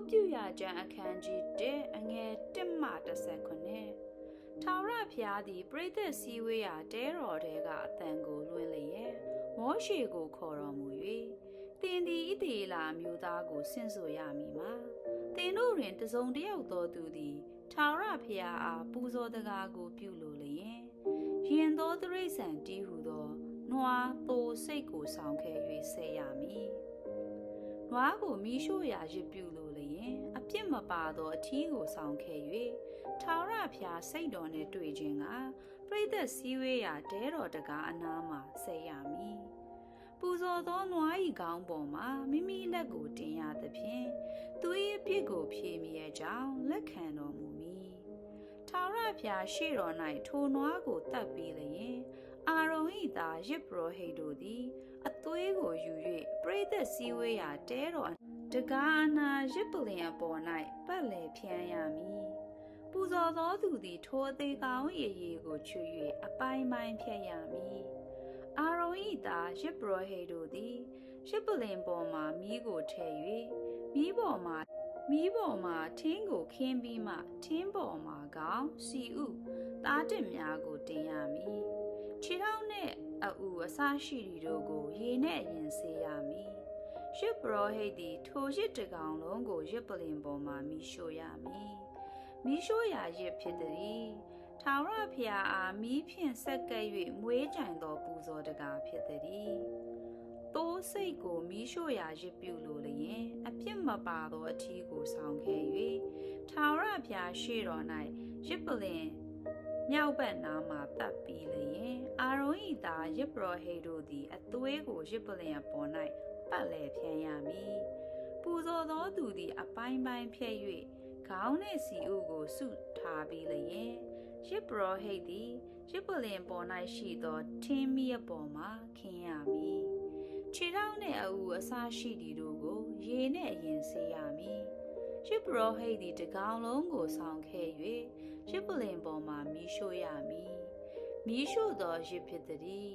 ပြုရကြံအခန်းကြီး1အငယ်1မှ19ထာဝရဘုရားသည်ပရိသတ်စည်းဝေးရာတဲတော်ထဲကအသံကိုလွှင့်လျက်မောရှေကိုခေါ်တော်မူ၍သင်သည်ဣသရေလအမျိုးသားကိုဆင့်ဆိုရမည်မှာသင်တို့တွင်တစုံတစ်ယောက်သောသူသည်ထာဝရဘုရားအားပူဇော်တကားကိုပြုလိုလျင်ရင်သောတိရစ္ဆာန်တည်းဟုသောနွားသိုစိတ်ကိုဆောင်ခဲ့၍ဆက်ရမည်နွားကိုမိရှို့ရာရစ်ပြုလိုလျင်အပြစ်မပါသောအထီးကိုဆောင်ခဲ့၍ထာဝရဘုရားစိတ်တော်နှင့်တွေ့ခြင်းကပရိသတ်စည်းဝေးရာတဲတော်တကားအနားမှဆက်ရမည်ပူဇော်သောနွား၏ခေါင်းပေါ်မှာမိမိလက်ကိုတင်ရသဖြင့်သူ၏အပြစ်ကိုဖြေမြဲကြောင်းလက်ခံတော်မူမည်ထာဝရဘုရားရှေ့တော်၌ထိုနွားကိုတတ်ပြီးလျင်အာရုန်၏သားယဇ်ပုရောဟိတ်တို့သည်အသွေးကိုယူ၍ပရိသတ်စည်းဝေးရာတဲတော်တကားအနားယဇ်ပလ္လင်အပေါ်၌ပတ်လည်ဖြန်းရမည်ပူဇော်သောသူသည်ထိုအသေးကောင်၏အရေကိုချွတ်၍အပိုင်းပိုင်းဖြတ်ရမည်အာရုန်၏သားယဇ်ပုရောဟိတ်တို့သည်ယဇ်ပလ္လင်ပေါ်မှမီးကိုထည့်၍မီးပေါ်မှထင်းကိုခင်းပြီးမှထင်းပေါ်မှခေါင်းစီဥသားတစ်များကိုတင်ရမည်ခြေထောက်နှင့်အူအစရှိသည်တို့ကိုရေနှင့်အရင်ဆေးရမည်ယဇ်ပုရောဟိတ်သည်ထိုယဇ်တကောင်လုံးကိုယဇ်ပလ္လင်ပေါ်မှမိရှို့ရမည်မိရှို့ရာယဇ်ဖြစ်သည်ထာဝရဘုရားအားမီးဖြင့်ဆက်ကပ်၍မွေးကြိုင်သောပူဇော်တကားဖြစ်သည်သိုးစိတ်ကိုမီးရှို့ရာရစ်ပြုလိုလျင်အပြစ်မပါသောအထီးကိုဆောင်ခဲ့၍ထာဝရဘုရားရှေ့တော်၌ယဇ်ပလ္လင်မြောက်ဘက်နားမှတပ်ပြီးလျင်အာရုန်၏သားယဇ်ပုရောဟိတ်တို့သည်အသွေးကိုယဇ်ပလ္လင်ပေါ်၌ပတ်လည်ဖြန်းရမည်ပူဇော်သောသူသည်အပိုင်းပိုင်းဖြတ်၍ခေါင်းနှင့်စီဥကိုဆုထားပြီးလျင်ယဇ်ပုရောဟိတ်သည်ယဇ်ပလ္လင်ပေါ်၌ရှိသောထင်းမီးအပေါ်မှခင်းရမည်ခြေထောက်နှင့်အူအစရှိသည်တို့ကိုရေနှင့်အရင်ဆေးရမည်ယဇ်ပုရောဟိတ်သည်တကောင်လုံးကိုဆောင်ခဲ့၍ယဇ်ပလ္လင်ပေါ်မှမီးရှို့ရမည်မီးရှို့သောယဇ်ဖြစ်သည်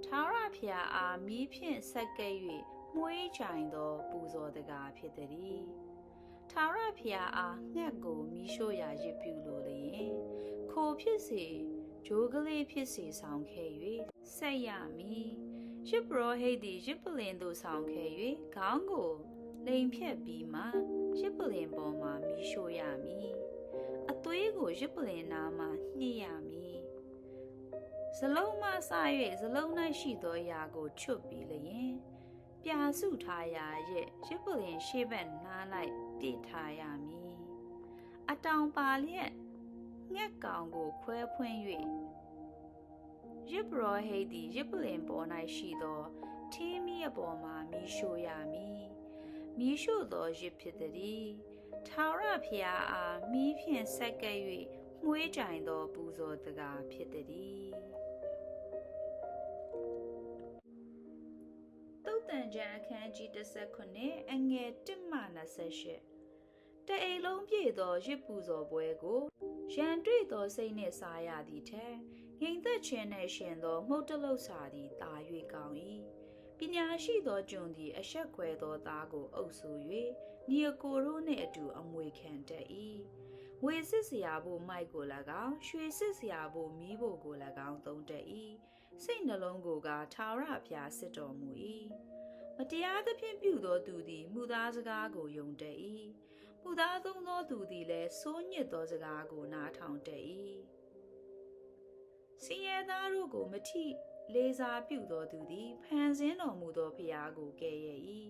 ထာဝရဘုရားအားမီးဖြင့်ဆက်ကပ်၍မွေးကြိုင်သောပူဇော်တကားဖြစ်သည်ထာဝရဘုရားအားငှက်ကိုမီးရှို့ရာရစ်ပြုလိုလျင်ခိုဖြစ်စေဂျိုးကလေးဖြစ်စေဆောင်ခဲ့၍ဆက်ရမည်ယဇ်ပုရောဟိတ်သည်ယဇ်ပလ္လင်သို့ဆောင်ခဲ့၍ခေါင်းကိုလိမ်ဖြတ်ပြီးမှယဇ်ပလ္လင်ပေါ်မှမီးရှို့ရမည်အသွေးကိုယဇ်ပလ္လင်နားမှညှစ်ရမည်ဇလုံးမှစ၍ဇလုံး၌ရှိသောအရာကိုချွတ်ပြီးလျင်ပြာစုထားရာယဇ်ပလ္လင်ရှေ့ဘက်နား၌ပြည့်ထားရမည်အတောင်ပါလျက်ငှက်ကောင်ကိုခွဲဖွင့်၍ယဇ်ပုရောဟိတ်သည်ယဇ်ပလ္လင်ပေါ်၌ရှိသောထင်းမီးအပေါ်မှမီးရှို့ရမည်မီးရှို့သောယဇ်ဖြစ်သည်ထာဝရဘုရားအားမီးဖြင့်ဆက်ကပ်၍မွေးကြိုင်သောပူဇော်တကားဖြစ်သည်သုတ်တန်ကျမ်းအခန်းကြီး19အငယ်1မှ28တအိမ်လုံးပြည့်သောယဇ်ပူဇော်ပွဲကိုရန်တွေ့သောစိတ်နှင့်စားရသည်ထက်ငြိမ်သက်ခြင်းနှင့်ရှင်သောမှုတ်တလုစာသည်သာ၍ကောင်း၏ပညာရှိသောကျွန်သည်အဆက်ခွဲသောသားကိုအုပ်ဆို၍ညီအကိုတို့နှင့်အတူအမွေခံတတ်၏ငွေစစ်စရာဖို့မိုက်ကို၎င်းရွှေစစ်စရာဖို့မီးဖို့ကို၎င်းသုံးတတ်၏စိတ်နှလုံးကိုကထာဝရဘုရားစစ်တော်မူ၏မတရားသဖြင့်ပြုသောသူသည်မှုသားစကားကိုယုံတတ်၏မှုသားသုံးသောသူသည်လည်းစိုးညစ်သောစကားကိုနားထောင်တတ်၏စင်ရသားတို့ကိုမထိလေးစားပြုသောသူသည်ဖန်ဆင်းတော်မူသောဘုရားကိုကယ်ရဲ့၏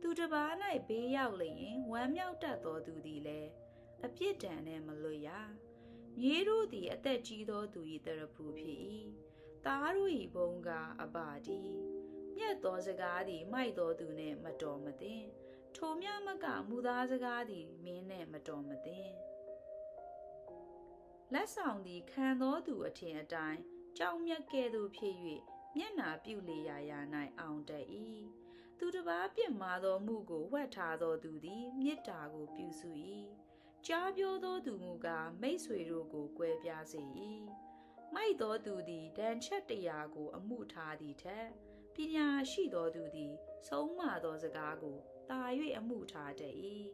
သူတစ်ပါး၌ဘေးရောက်လျင်ဝမ်းမြောက်တတ်သောသူသည်လည်းအပြစ်ဒဏ်နှင့်မလွတ်ရမြေတို့သည်အသက်ကြီးသောသူ၏တရဖူဖြစ်၏သားတို့၏ဘုံကအဘတီမြတ်သောစကားသည်မိုက်သောသူနှင့်မတော်မသင့်ထိုမြမကမူသားစကားသည်မင်းနှင့်မတော်မသင့်လက်ဆောင်သည်ခံသောသူအထင်အတိုင်းကြောင်မြတ်ကဲ့သို့ဖြစ်၍မျက်နာပြုလေရာရာ၌အောင်တတ်၏သူတစ်ပါးပြစ်မှားသောမှုကိုဝှက်ထားသောသူသည်မေတ္တာကိုပြုစု၏ကြားပြောသောသူမူကားမိတ်ဆွေတို့ကိုကွဲပြားစေ၏မိုက်သောသူသည်ဒဏ်ချက်တရားကိုအမှုထားသည်ထက်ပညာရှိသောသူသည်ဆုံးမသောစကားကိုတာ၍အမှုထားတတ်၏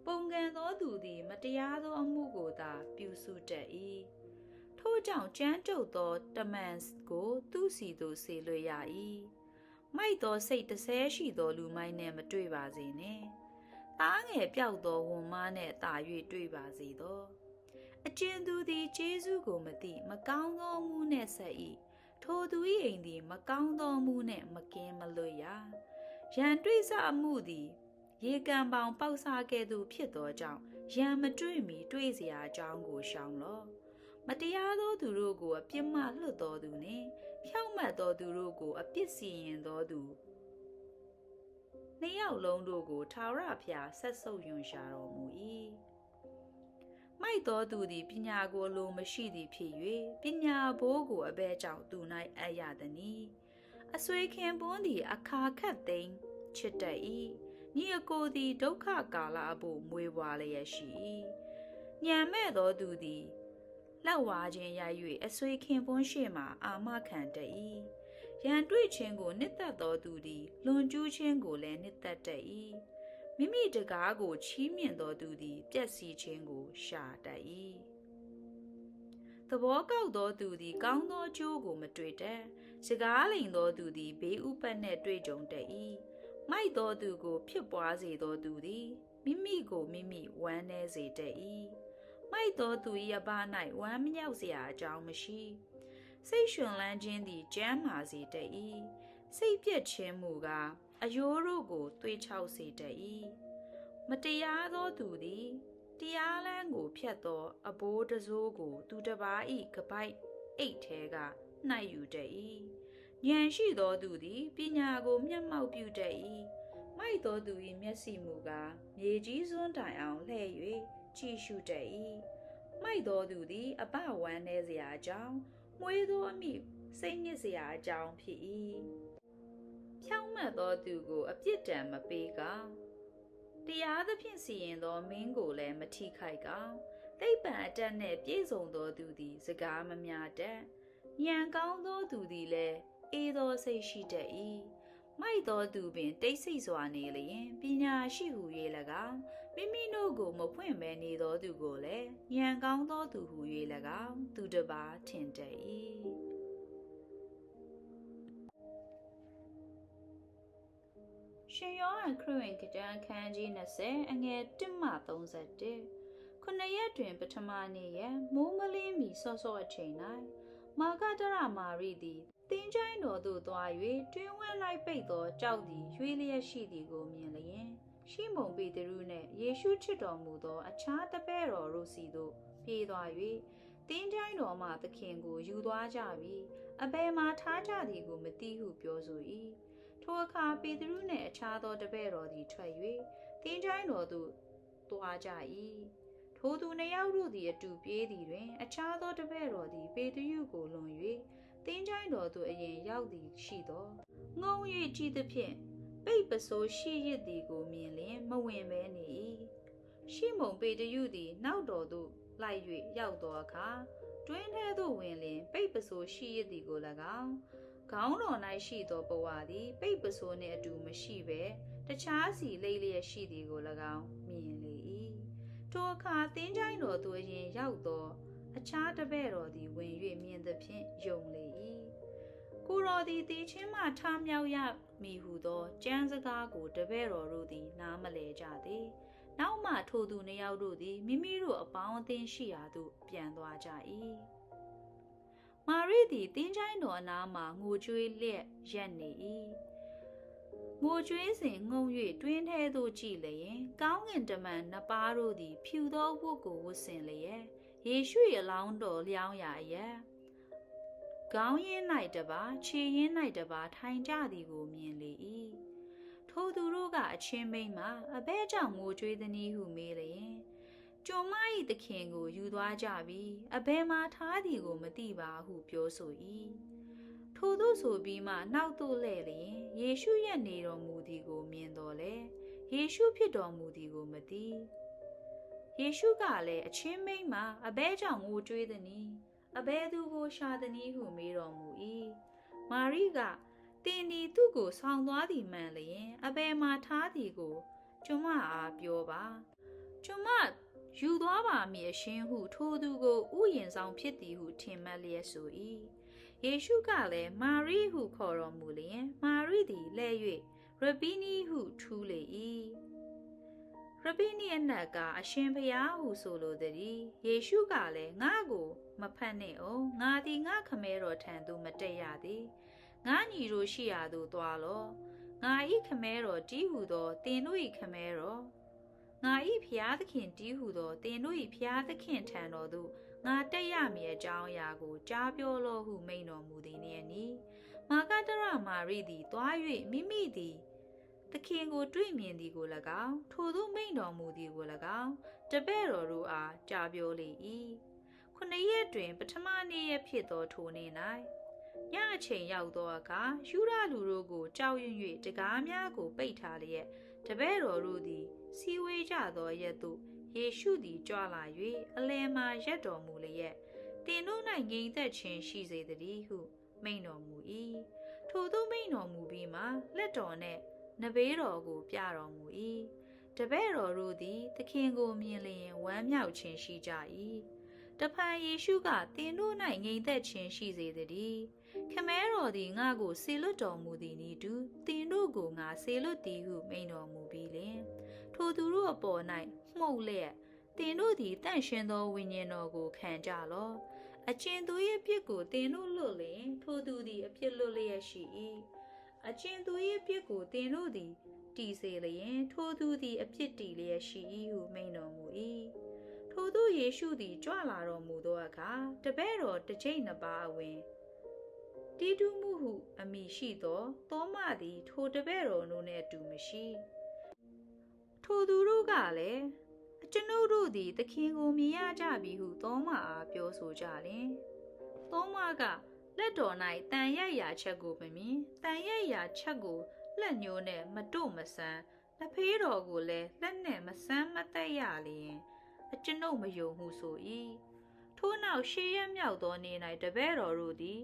ပုံကန်သောသူသည်မတရားသောအမှုကိုသာပြုစုတတ်၏ထို့ကြောင့်ကြမ်းကြုတ်သောတမန်ကိုသူ့စီသို့ဆေလွှဲရ၏မိုက်သောစိတ်တဆဲရှိသောလူမိုက်နှင့်မတွေ့ပါစေနှင့်သားငယ်ပြောက်သောဝန်မနှင့်တာ၍တွေ့ပါစေသောအကျဉ်သူသည်ကျေးဇူးကိုမသိမကောင်းသောမှုနှင့်ဆက်၏ထိုသူ၏အိမ်သည်မကောင်းသောမှုနှင့်မကင်းမလွတ်ရရန်တွေ့စအမှုသည်ရေကံပေါင်ပေါက်စားကဲ့သို့ဖြစ်သောကြောင့်ရန်မတွေ့မီတွေ့เสียအကြောင်းကိုရှောင်လော့မတရားသောသူတို့ကိုအပြစ်မှလွတ်တော်သူနှင့်ဖြောင့်မတ်သောသူတို့ကိုအပြစ်စီရင်တော်သူနှစ်ယောက်လုံးတို့ကိုထာဝရဘုရားဆက်ဆုပ်ယွန်ရှာတော်မူ၏မိုက်သောသူသည်ပညာကိုလိုမရှိသည်ဖြစ်၍ပညာဘိုးကိုအဘဲကြောင့်သူ၌အပ်ရသည်။အဆွေခင်ပွန်းသည်အခါခတ်သိမ်းချစ်တတ်၏ညီအကိုသည်ဒုက္ခကာလအဖို့မွေးပွားလျက်ရှိ၏ညံမဲ့သောသူသည်လက်ဝါးခြင်းရိုက်၍အဆွေခင်ပွန်းရှေ့မှအာမခံတတ်၏ရန်တွေ့ခြင်းကိုနှစ်သက်သောသူသည်လွန်ကျူးခြင်းကိုလည်းနှစ်သက်တတ်၏မိမိတကားကိုချီးမြှင့်သောသူသည်ပျက်စီးခြင်းကိုရှာတတ်၏သဘောကောက်သောသူသည်ကောင်းသောအကျိုးကိုမတွေ့တတ်စကားလိမ်သောသူသည်ဘေးဥပတ်နှင့်တွေ့ကြုံတတ်၏မိုက်သောသူကိုဖြစ်ပွားစေသောသူသည်မိမိကိုမိမိဝမ်းနည်းစေတတ်၏မိုက်သောသူ၏အပ၌ဝမ်းမြောက်เสียအကြောင်းမရှိစိတ်ရှင်လန်းခြင်းသည်ကျမ်းမာစေတတ်၏စိတ်ပြည့်ခြင်းမူကားအယိုးတို့ကိုသွေးချောက်စေတတ်၏မတရားသောသူသည်တရားလမ်းကိုဖျက်သောအဘိုးတစိုးကိုသူတစ်ပါး၏ကပိုက်အိတ်ထဲကနှိုက်ယူတတ်၏ဉာဏ်ရှိသောသူသည်ပညာကိုမျက်မှောက်ပြုတတ်၏မိုက်သောသူ၏မျက်စိမူကားမြေကြီးစွန်းတိုင်အောင်လှည့်၍ကြည့်ရှုတတ်၏မိုက်သောသူသည်အပဝမ်းနည်းเสียအကြောင်းမွေးသောအမိစိတ်ညစ်เสียအကြောင်းဖြစ်၏ဖြောင့်မတ်သောသူကိုအပြစ်ဒဏ်မပေးကတရားသဖြင့်စီရင်သောမင်းကိုလည်းမထိခိုက်ကသိပ္ပံအတတ်နှင့်ပြည့်စုံသောသူသည်စကားမများတတ်ဉာဏ်ကောင်းသောသူသည်လည်းအေးသောစိတ်ရှိတတ်၏မိုက်သောသူပင်တိတ်ဆိတ်စွာနေလျင်ပညာရှိဟု၍၎င်းမိမိတို့ကိုမဖွင့်ဘဲနေသောသူကိုလည်းဉာဏ်ကောင်းသောသူဟု၍၎င်းသူတစ်ပါးထင်တတ်၏ရှင်ယောဟန်ခရစ်ဝင်ခရစ်အခန်းကြီး20အငယ်1မှ31ခုနှစ်ရက်တွင်ပထမနေ့ရက်မိုးမလင်းမီစောစောအချိန်၌မာဂဒရမာရိသည်သင်္ချိုင်းတော်သို့သွား၍တွင်ဝဲလိုက်ပိတ်သောကြောက်သည်ရွေးလျက်ရှိသည်ကိုမြင်လျင်ရှိမုန်ပေတရုနှင့်ယေရှုချစ်တော်မူသောအခြားတပည့်တော်တို့စီသို့ပြေးသွား၍သင်္ချိုင်းတော်မှသခင်ကိုယူသွားကြပြီးအဘယ်မှထားကြသည်ကိုမသိဟုပြောဆို၏ထိုအခါပေတရုနှင့်အခြားသောတပည့်တော်သည်ထွက်၍သင်္ချိုင်းတော်သို့သွားကြ၏ထိုသူနှစ်ယောက်တို့သည်အတူပြေးသည်တွင်အခြားသောတပည့်တော်သည်ပေတရုကိုလွန်၍သင်္ချိုင်းတော်သို့အရင်ရောက်သည်ရှိသောငုံ၍ကြည့်သဖြင့်ပိတ်ပစိုးရှိရစ်သည်ကိုမြင်လျင်မဝင်ဘဲနေ၏ရှိမုန်ပေတရုသည်နောက်တော်သို့လိုက်၍ရောက်သောအခါတွင်ထဲသို့ဝင်လျင်ပိတ်ပစိုးရှိရစ်သည်ကို၎င်းခေါင်းတော်၌ရှိသောပဝါသည်ပိတ်ပစိုးနှင့်အတူမရှိဘဲတခြားစီလိမ့်လျက်ရှိသည်ကို၎င်းမြင်လေ၏ထိုအခါသင်္ချိုင်းတော်သို့အရင်ရောက်သောအခြားတပည့်တော်သည်ဝင်၍မြင်သဖြင့်ယုံလေ၏ကိုတော်သည်တည်ခြင်းမှထမြောက်ရမည်ဟုသောကျမ်းစကားကိုတပည့်တော်တို့သည်နားမလည်ကြသည်နောက်မှထိုသူနှစ်ယောက်တို့သည်မိမိတို့အပေါင်းအသင်းရှိရာသို့ပြန်သွားကြ၏မာရိသည်သင်္ချိုင်းတော်အနားမှငိုကြွေးလျက်ရပ်နေ၏ငိုကြွေးစဉ်ငုံ၍တွင်ထဲသို့ကြည့်လျင်ကောင်းကင်တမန်နှစ်ပါးတို့သည်ဖြူသောဝတ်ကိုဝတ်ဆင်လျက်ယေရှု၏အလောင်းတော်လျောင်းရာအရပ်ခေါင်းရင်း၌တပါခြေရင်း၌တပါထိုင်ကြသည်ကိုမြင်လေ၏ထိုသူတို့ကအချင်းမိန်းမအဘဲကြောင့်ငိုကြွေးသည်နည်းဟုမေးလျင်ကျွန်မ၏သခင်ကိုယူသွားကြပြီးအဘယ်မှထားသည်ကိုမသိပါဟုပြောဆို၏ထိုသို့ဆိုပြီးမှနောက်သို့လှည့်လျင်ယေရှုရဲ့နေတော်မူသည်ကိုမြင်တော်လေယေရှုဖြစ်တော်မူသည်ကိုမသိယေရှုကလည်းအချင်းမိန်းမအဘဲကြောင့်ငိုကြွေးသည်နည်းအဘဲသူကိုရှာသည်နည်းဟုမေးတော်မူ၏မာရိကတင်ဒီသူ့ကိုဆောင်းသွားသည်မှန်လျင်အဘယ်မှထားသည်ကိုကျွန်မအားပြောပါ ကျွန်မယူသွားပါမည်အရှင်ဟုထိုသူကိုဥယျာဉ်ဆောင်ဖြစ်သည်ဟုထင်မှတ်လျက်ဆို၏ယေရှုကလည်းမာရိဟုခေါ်တော်မူလျင်မာရိသည်လဲ့၍ရဘီနီဟုထူးလေ၏ရဘီနီအနက်ကအရှင်ဘုရားဟုဆိုလိုသည်ယေရှုကလည်းငါကိုမဖတ်နှင့်အောင်ငါသည်ငါခမဲတော်ထံသို့မတက်ရသည်ငါညီတို့ရှိရာသို့သွားလောငါ၏ခမဲတော်တီးဟုသောတင်တို့၏ခမဲတော်ငါ၏ဖျားသခင်တီးဟုသောတင်တို့၏ဖျားသခင်ထံတော်သို့ငါတက်ရမည်အကြောင်းအရာကိုကြားပြောလောဟုမိန့်တော်မူသည်နှင့်အညီမာဂဒရမာရိသည်သွား၍မိမိသည်သခင်ကိုတွေ့မြင်သည်ကို၎င်းထိုသို့မိန့်တော်မူသည်ကို၎င်းတပည့်တော်တို့အားကြားပြောလေ၏ခုနှစ်ရက်တွင်ပထမနေ့ရက်ဖြစ်သောထိုနေ့၌ညအချိန်ရောက်သောအခါယူဒလူတို့ကိုကြောက်ရွံ့၍တကားများကိုပိတ်ထားလျက်တပည့်တော်တို့သည်စီဝေးကြသောရက်သို့ယေရှုသည်ကြွလာ၍အလယ်မှရပ်တော်မူလျက်တင်တို့၌ငြိမ်သက်ခြင်းရှိစေတည်းဟုမိန့်တော်မူ၏ထိုသို့မိန့်တော်မူပြီးမှလက်တော်နှင့်နဘေးတော်ကိုပြတော်မူ၏တပည့်တော်တို့သည်သခင်ကိုမြင်လျင်ဝမ်းမြောက်ခြင်းရှိကြ၏တဖန်ယေရှုကတင်တို့၌ငြိမ်သက်ခြင်းရှိစေတည်းခမဲတော်သည်ငါကိုဆေလွတ်တော်မူသည်နည်းတူတင်တို့ကိုငါဆေလွတ်သည်ဟုမိန့်တော်မူပြီးလျှင်ထိုသူတို့အပေါ်၌မှုတ်လျက်တင်တို့သည်တန့်ရှင်းသောဝိညာဉ်တော်ကိုခံကြလောအကျဉ်သူ၏ပြစ်ကိုတင်တို့လွတ်လျင်ထိုသူသည်အပြစ်လွတ်လျက်ရှိ၏အကျဉ်သူ၏ပြစ်ကိုတင်တို့သည်တည်စေလျင်ထိုသူသည်အပြစ်တည်လျက်ရှိ၏ဟုမိန့်တော်မူ၏ထိုသို့ယေရှုသည်ကြွလာတော်မူသောအခါတပည့်တော်တစ်ကျိပ်နှစ်ပါးအဝင်တီတူမှုဟုအမည်ရှိသောသောမသည်ထိုတပည့်တော်တို့နှင့်အတူမရှိထိုသူတို့ကလည်းကျွန်ုပ်တို့သည်သခင်ကိုမြင်ရကြပြီဟုသောမအားပြောဆိုကြလျင်သောမကလက်တော်၌တန်ရိုက်ရာချက်ကိုမမြင်တန်ရိုက်ရာချက်ကိုလက်ညှိုးနှင့်မတို့မဆန်းလက်ဖေးတော်ကိုလည်းလက်နှင့်မဆန်းမသက်ရလျင်ကျွန်ုပ်မယုံဟုဆို၏ထို့နောက်ရှေးရက်မြောက်သောနေ့၌တပည့်တော်တို့သည်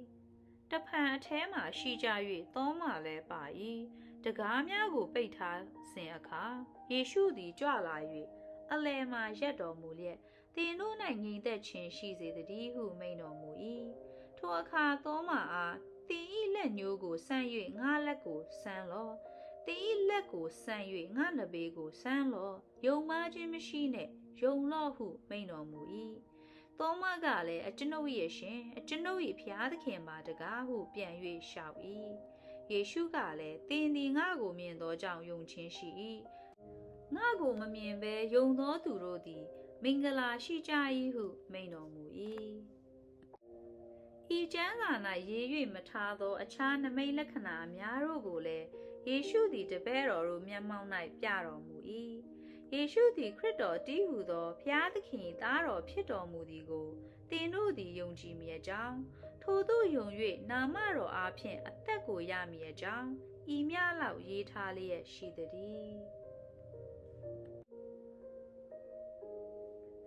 တဖန်အထဲမှရှိကြ၍သောမလည်းပါ၏တကားများကိုပိတ်ထားစဉ်အခါယေရှုသည်ကြွလာ၍အလယ်မှရပ်တော်မူလျက်တင်တို့၌ငြိမ်သက်ခြင်းရှိစေတည်းဟုမိန့်တော်မူ၏ထိုအခါသောမအားတင်၏လက်ညှိုးကိုဆန့်၍ငါလက်ကိုဆန်းလော့တင်၏လက်ကိုဆန့်၍ငါနဘေးကိုဆန်းလော့ယုံမှားခြင်းမရှိနှင့်ယုံလော့ဟုမိန့်တော်မူ၏သောမကလည်းကျွန်ုပ်ရဲ့ရှင်ကျွန်ုပ်၏ဖျားသခင်ပါတကားဟုပြန်၍လျှောက်၏ယေရှုကလည်းသင်သည်ငါကိုမြင်သောကြောင့်ယုံခြင်းရှိ၏ငါကိုမမြင်ဘဲယုံသောသူတို့သည်မင်္ဂလာရှိကြ၏ဟုမိန့်တော်မူ၏ဤကျမ်းစာ၌ရေး၍မထားသောအခြားနမိတ်လက္ခဏာအများတို့ကိုလည်းယေရှုသည်တပည့်တော်တို့မျက်မှောက်၌ပြတော်မူ၏ယေရှုသည်ခရစ်တော်တည်းဟူသောဖျားသခင်သားတော်ဖြစ်တော်မူသည်ကိုသင်တို့သည်ယုံကြည်မည်အကြောင်းထိုသို့ယုံ၍နာမတော်အားဖြင့်အသက်ကိုရမည်အကြောင်းဤမျှလောက်ရေးထားလျက်ရှိသည်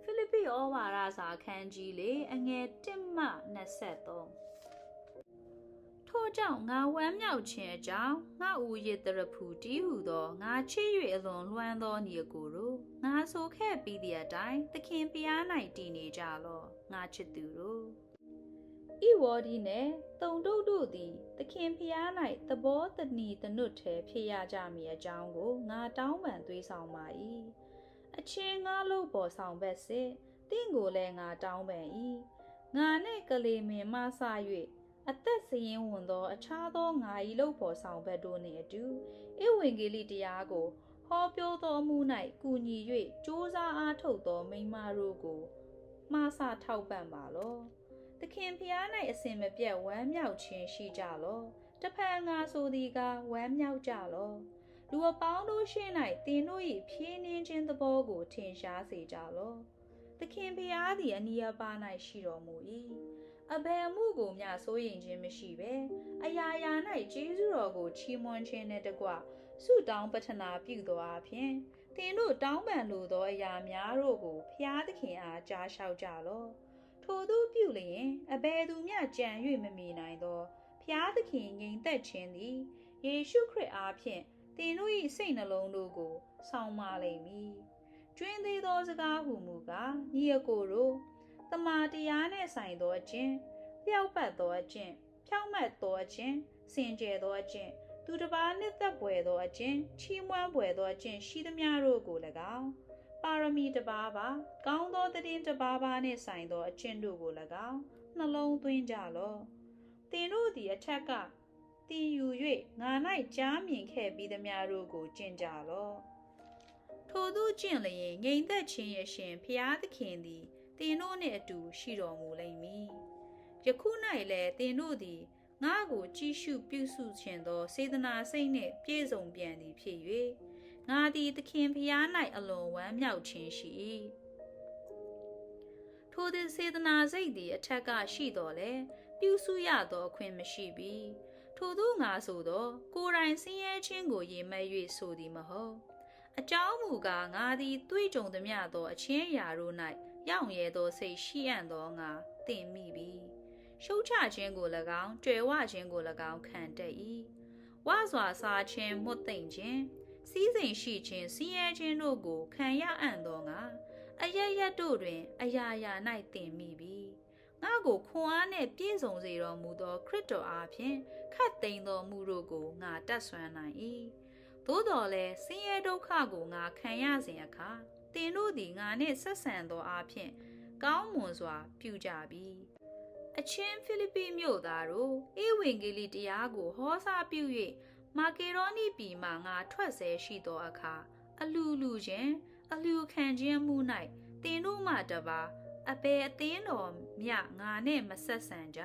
ဖိလိပ္ပိဩဝါဒစာအခန်းကြီး4အငယ်1မှ23ထို့ကြောင့်ငါဝမ်းမြောက်ခြင်းအကြောင်းငါဦးရတရဖူတီးဟုသောငါချစ်၍အလွန်လွှမ်းသောညီအကိုတို့ငါဆိုခဲ့ပြီးသည့်အတိုင်းသခင်ဖျား၌တည်နေကြလောငါချစ်သူတို့ဤဝေါဒီနှင့်တုံတုတ်တို့သည်သခင်ဖျား၌သဘောတဏီတနုတ်ထဲဖြစ်ရကြမည်အကြောင်းကိုငါတောင်းပန်သွေးဆောင်ပါ၏အချင်းငါလို့ပေါ်ဆောင်ဘက်စစ်တင့်ကိုလည်းငါတောင်းပန်၏ငါနှင့်ကလေးမင်းမဆ၍အသက်စရင်ဝင်သောအခြားသောငါ၏လို့ပေါ်ဆောင်ဘက်တို့နှင့်အတူဧဝံဂေလိတရားကိုဟောပြောသောမှု၌ကူညီ၍ကြိုးစားအားထုတ်သောမိန်းမတို့ကိုမှားဆထောက်ပံ့ပါလောသခင်ဖျား၌အစဉ်မပြတ်ဝမ်းမြောက်ခြင်းရှိကြလောတဖန်ငါဆိုသည်ကဝမ်းမြောက်ကြလောလူအပေါင်းတို့ရှေ့၌သင်တို့၏ဖြည်းနှင်းခြင်းသဘောကိုထင်ရှားစေကြလောသခင်ဖျားသည်အနီးအပါး၌ရှိတော်မူ၏အဘယ်မှုကိုမျှစိုးရိမ်ခြင်းမရှိဘဲအရာရာ၌ကျေးဇူးတော်ကိုချီးမွမ်းခြင်းနှင့်တကွဆုတောင်းပတနာပြုသောအပြင်သင်တို့တောင်းပန်လိုသောအရာများတို့ကိုဖျားသခင်အားကြားလျှောက်ကြလောထိုသို့ပြုလျင်အဘယ်သူမျှကြံ၍မမီနိုင်သောဖျားသခင်ငြိမ်သက်ခြင်းသည်ယေရှုခရစ်အားဖြင့်သင်တို့၏စိတ်နှလုံးတို့ကိုဆောင်းမလိမ့်မည် ကျွင်းသေးသောစကားဟုမူကားညီအကိုတို့တမာတရားနှင့်ဆိုင်သောအကျင့်လျှောက်ပတ်သောအကျင့်ဖြောင့်မတ်သောအကျင့်စင်ကြယ်သောအကျင့်သူတစ်ပါးနှင့်သက်ပွေသောအကျင့်ချီးမွမ်းပွေသောအကျင့်ရှိသမျှတို့ကို၎င်းပါရမီတစ်ပါးပါကောင်းသောတည်င်းတစ်ပါးပါနှင့်ဆိုင်သောအကျင့်တို့ကို၎င်းနှလုံးသွင်းကြလော့သင်တို့သည်အထက်ကတည်ယူ၍ငါ၌ကြားမြင်ခဲ့ပြီးသမျှတို့ကိုကျင့်ကြလော့ထိုသို့ကျင့်လျင်ငြိမ်သက်ခြင်းအရှင်ဖျားသခင်သည်သင်တို့နှင့်အတူရှိတော်မူလိမ့်မည်ယခု၌လည်းသင်တို့သည်ငါကိုကြည့်ရှုပြုစုခြင်းသောစေတနာစိတ်နှင့်ပြည့်စုံပြန်သည်ဖြစ်၍ငါသည်သခင်ဖျား၌အလွန်ဝမ်းမြောက်ခြင်းရှိ၏ထိုသည်စေတနာစိတ်သည်အထက်ကရှိတော်လဲပြုစုရသောအခွင့်မရှိပြီထိုသို့ငါဆိုသောကိုယ်တိုင်ဆင်းရဲခြင်းကိုရည်မှတ်၍ဆိုသည်မဟုတ်အကြောင်းမူကားငါသည်တွေ့ကြုံသမျှသောအချင်းအရာတို့၌ရောက်ရဲသောစိတ်ရှိအံ့သောငါသင်မိပြီရှုတ်ချခြင်းကို၎င်းကြွယ်ဝခြင်းကို၎င်းခံတတ်၏ဝါစွာစားခြင်းမွတ်သိမ့်ခြင်းစီးစိမ်ရှိခြင်းဆင်းရဲခြင်းတို့ကိုခံရအံ့သောငါအရရတို့တွင်အရာရာ၌သင်မိပြီငါကိုခွန်အားနှင့်ပြည့်စုံစေတော်မူသောခရစ်တော်အားဖြင့်ခတ်သိမ်းသောမှုတို့ကိုငါတတ်ဆွမ်းနိုင်၏သို့တော်လည်းဆင်းရဲဒုက္ခကိုငါခံရစဉ်အခါသင်တို့သည်ငါနှင့်ဆက်ဆံသောအားဖြင့်ကောင်းမွန်စွာပြုကြပြီအချင်းဖိလိပ္ပိမြို့သားတို့ဧဝံဂေလိတရားကိုဟောစာပြု၍မာကေရောနိပြည်မှငါထွက်ဆဲရှိသောအခါအလူခြင်းအလူခံခြင်းမှု၌သင်တို့မှတပါအဘယ်အသင်းတော်မြငါနှင့်မဆက်ဆံကြ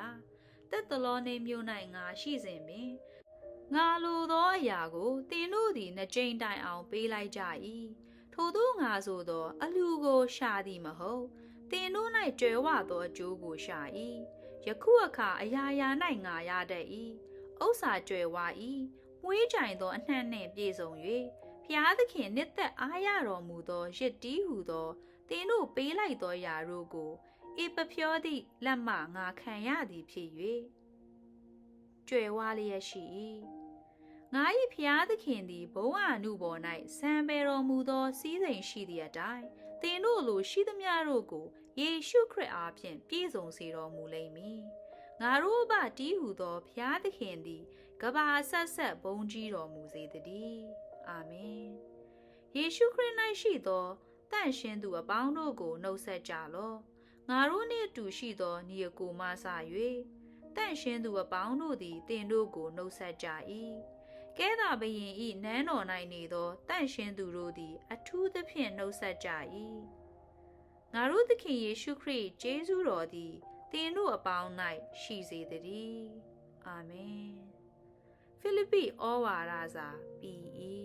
သက်သလောနေမြို့၌ငါရှိစဉ်ပင်ငါလိုသောအရာကိုသင်တို့သည်နှစ်ကြိမ်တိုင်အောင်ပေးလိုက်ကြ၏ထို့သောငါဆိုသောအလူကိုရှာသည်မဟုတ်သင်တို့၌ကြွယ်ဝသောအကျိုးကိုရှာ၏ယခုအခါအရာရာ၌ငါရတတ်၏ဥစ္စာကြွယ်ဝ၏မွေးကြိုင်သောအနှံ့နှင့်ပြည့်စုံ၍ဖျားသခင်နှစ်သက်အားရတော်မူသောရစ်တီးဟုသောသင်တို့ပေးလိုက်သောယာတို့ကိုဧပဖြောသည့်လက်မှငါခံရသည်ဖြစ်၍ကြွယ်ဝလျက်ရှိ၏ငါ၏ဖျားသခင်သည်ဘုန်းအနုဘော်၌စံပယ်တော်မူသောစည်းစိမ်ရှိသည့်အတိုင်းသင်တို့လိုရှိသမျှတို့ကိုယေရှုခရစ်အားဖြင့်ပြည့်စုံစေတော်မူလိမ့်မည်ငါတို့ဘတီးဟုသောဖျားသခင်သည်ကဘာဆက်ဆက်ဘုန်းကြီးတော်မူစေတည်းအာမင်ယေရှုခရစ်၌ရှိသောတန့်ရှင်းသူအပေါင်းတို့ကိုနှုတ်ဆက်ကြလော့ငါတို့နှင့်အတူရှိသောညီအကိုမဆ၍တန့်ရှင်းသူအပေါင်းတို့သည်သင်တို့ကိုနှုတ်ဆက်ကြ၏ကဲသာဘုရင်၏နန်းတော်၌နေသောတန့်ရှင်းသူတို့သည်အထူးသဖြင့်နှုတ်ဆက်ကြ၏ငါတို့သခင်ယေရှုခရစ်ကျေးဇူးတော်သည်သင်တို့အပေါင်း၌ရှိစေတည်းအာမင်ဖိလိပ္ပိဩဝါဒစာပြီး၏